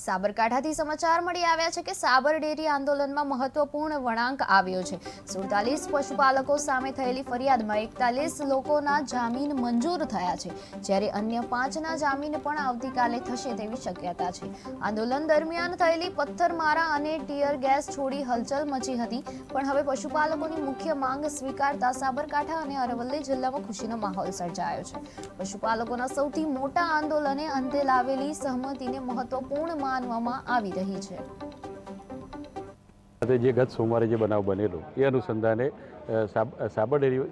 સાબરકાંઠાથી સમાચાર મળી આવ્યા છે કે સાબર ડેરી આંદોલનમાં મહત્વપૂર્ણ વળાંક આવ્યો છે। 47 પશુપાલકો સામે થયેલી ફરિયાદમાં 41 લોકોના જામીન મંજૂર થયા છે, જ્યારે અન્ય 5ના જામીન પણ આવતીકાલે થશે તેવી શક્યતા છે। આંદોલન દરમિયાન થયેલી પથ્થરમારા અને ટીયર ગેસ છોડી હલચલ મચી હતી, પણ હવે પશુપાલકોની મુખ્ય માંગ સ્વીકારતા સાબરકાંઠા અને અરવલ્લી જિલ્લામાં ખુશીનો માહોલ સર્જાયો છે। પશુપાલકોના સૌથી મોટા આંદોલને અંતે લાવેલી સહમતિને મહત્વપૂર્ણ માનવામાં આવી રહી છે। જે ગત સોમવારે જે બનાવ બનેલો એ અનુસંધાને સાબર ડેરી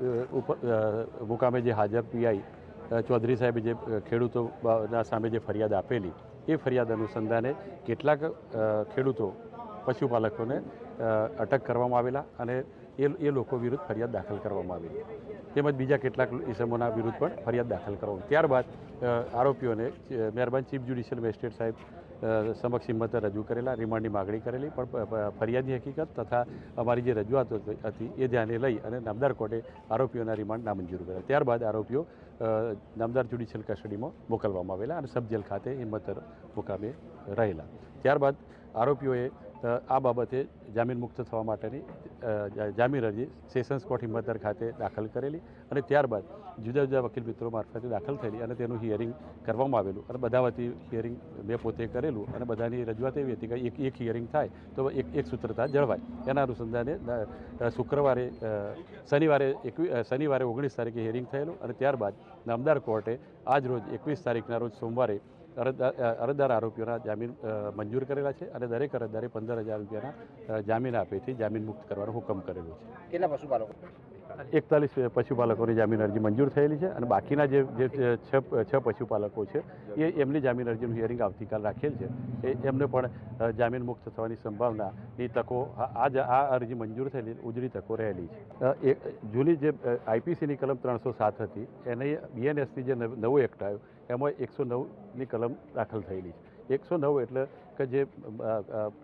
મુકામે જે હાજર પીઆઈ ચૌધરી સાહેબે જે ખેડૂતોના સામે જે ફરિયાદ આપેલી એ ફરિયાદ અનુસંધાને કેટલાક ખેડૂતો પશુપાલકોને અટક કરવામાં આવેલા અને એ લોકો વિરુદ્ધ ફરિયાદ દાખલ કરવામાં આવેલી, તેમજ બીજા કેટલાક ઇસમોના વિરુદ્ધ પણ ફરિયાદ દાખલ કરવામાં। ત્યારબાદ આરોપીઓને મહેરબાન ચીફ જ્યુડિશિયલ મેજિસ્ટ્રેટ સાહેબ સમક્ષ હિંમતે રજૂ કરેલા, રિમાન્ડની માગણી કરેલી, પણ ફરિયાદની હકીકત તથા અમારી જે રજૂઆત હતી એ ધ્યાને લઈ અને નામદાર કોર્ટે આરોપીઓના રિમાન્ડ નામંજૂર કર્યા। ત્યારબાદ આરોપીઓ નામદાર જ્યુડિશિયલ કસ્ટડીમાં મોકલવામાં આવેલા અને સબ જેલ ખાતે હિંમતનગર મુકામે રહેલા। ત્યારબાદ આરોપીઓએ આ બાબતે જામીન મુક્ત થવા માટેની જામીન અરજી સેશન્સ કોર્ટ હિંમતનગર ખાતે દાખલ કરેલી અને ત્યારબાદ જુદા જુદા વકીલ મિત્રો મારફતે દાખલ થયેલી અને તેનું હિયરિંગ કરવામાં આવેલું અને બધા વતી હિયરિંગ મેં પોતે કરેલું અને બધાની રજૂઆત એવી હતી કે એક હિયરિંગ થાય તો એક સૂત્રતા જળવાય। એના અનુસંધાને શનિવારે 19 તારીખે હિયરિંગ થયેલું અને ત્યારબાદ નામદાર કોર્ટે આજ રોજ 21 તારીખના રોજ સોમવારે અરજદાર આરોપીઓના જામીન મંજૂર કરેલા છે અને દરેક અરજદારે 15,000 રૂપિયાના જામીન આપીથી જામીન મુક્ત કરવાનો હુકમ કરેલો છે। કેટલા પશુપાલકો? 41 પશુપાલકોની જામીન અરજી મંજૂર થયેલી છે અને બાકીના જે 6 પશુપાલકો છે એમની જામીન અરજીનું હિયરિંગ આવતીકાલ રાખેલ છે। એમને પણ જામીન મુક્ત થવાની સંભાવનાની તકો આ અરજી મંજૂર થયેલી ઉજળી તકો રહેલી છે। જૂની જે આઈપીસીની કલમ 307 હતી એને બીએનએસની જે નવો એક્ટ આવ્યો એમાં 109ની કલમ દાખલ થયેલી છે। 109 એટલે કે જે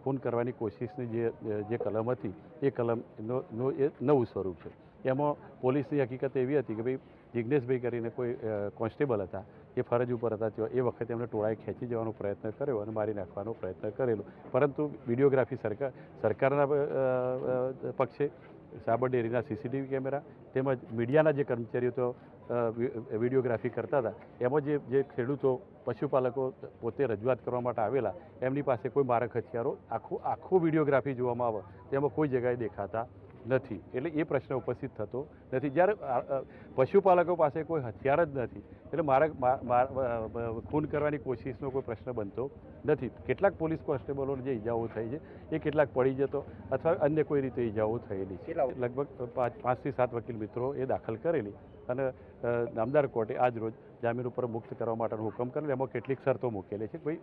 ખૂન કરવાની કોશિશની જે કલમ હતી એ કલમનું એ નવું સ્વરૂપ છે। એમાં પોલીસની હકીકત એવી હતી કે ભાઈ જિજ્ઞેશભાઈ કરીને કોઈ કોન્સ્ટેબલ હતા, એ ફરજ ઉપર હતા, એ વખતે એમને ટોળાએ ખેંચી જવાનો પ્રયત્ન કર્યો અને મારી નાખવાનો પ્રયત્ન કરેલો, પરંતુ વિડીયોગ્રાફી સરકારના પક્ષે સાબર ડેરીના સીસીટીવી કેમેરા તેમજ મીડિયાના જે કર્મચારીઓ તો વિડીયોગ્રાફી કરતા હતા એમાં જે ખેડૂતો પશુપાલકો પોતે રજૂઆત કરવા માટે આવેલા એમની પાસે કોઈ મારક હથિયારો આખું વિડીયોગ્રાફી જોવામાં આવે તેમાં કોઈ જગ્યાએ દેખાતા નથી, એટલે એ પ્રશ્ન ઉપસ્થિત થતો નથી। જ્યારે પશુપાલકો પાસે કોઈ હથિયાર જ નથી એટલે ખૂન કરવાની કોશિશનો કોઈ પ્રશ્ન બનતો નથી। કેટલાક પોલીસ કોન્સ્ટેબલોને જે ઈજાઓ થઈ છે એ કેટલાક પડી જતો અથવા અન્ય કોઈ રીતે ઈજાઓ થયેલી છે। લગભગ 5 થી 7 વકીલ મિત્રો એ દાખલ કરેલી અને નામદાર કોર્ટે આજ રોજ જામીન ઉપર મુક્ત કરવા માટેનો હુકમ કરેલો। એમાં કેટલીક શરતો મૂકેલી છે, કોઈ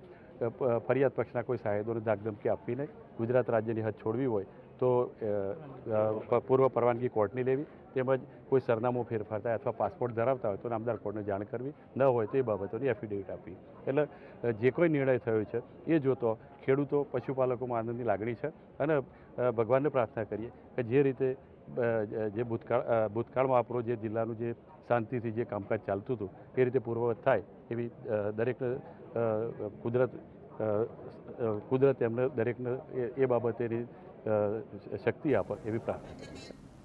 ફરિયાદ પક્ષના કોઈ સાહેદોને ધાકધમકી આપવી નહીં, ગુજરાત રાજ્યની હદ છોડવી હોય તો પૂર્વ પરવાનગી કોર્ટની લેવી, તેમજ કોઈ સરનામું ફેરફાર થાય અથવા પાસપોર્ટ ધરાવતા હોય તો નામદાર કોર્ટને જાણ કરવી, ન હોય તો એ બાબતોની એફિડેવિટ આપવી। એટલે જે કોઈ નિર્ણય થયો છે એ જોતો ખેડૂતો પશુપાલકોમાં આનંદની લાગણી છે અને ભગવાનને પ્રાર્થના કરીએ કે જે રીતે જે ભૂતકાળમાં આપણો જે જિલ્લાનું જે શાંતિથી જે કામકાજ ચાલતું હતું એ રીતે પૂર્વવત થાય એવી દરેકને કુદરત એમને દરેકને એ બાબતેની શક્તિ આપે એવી પ્રાર્થના કરીએ।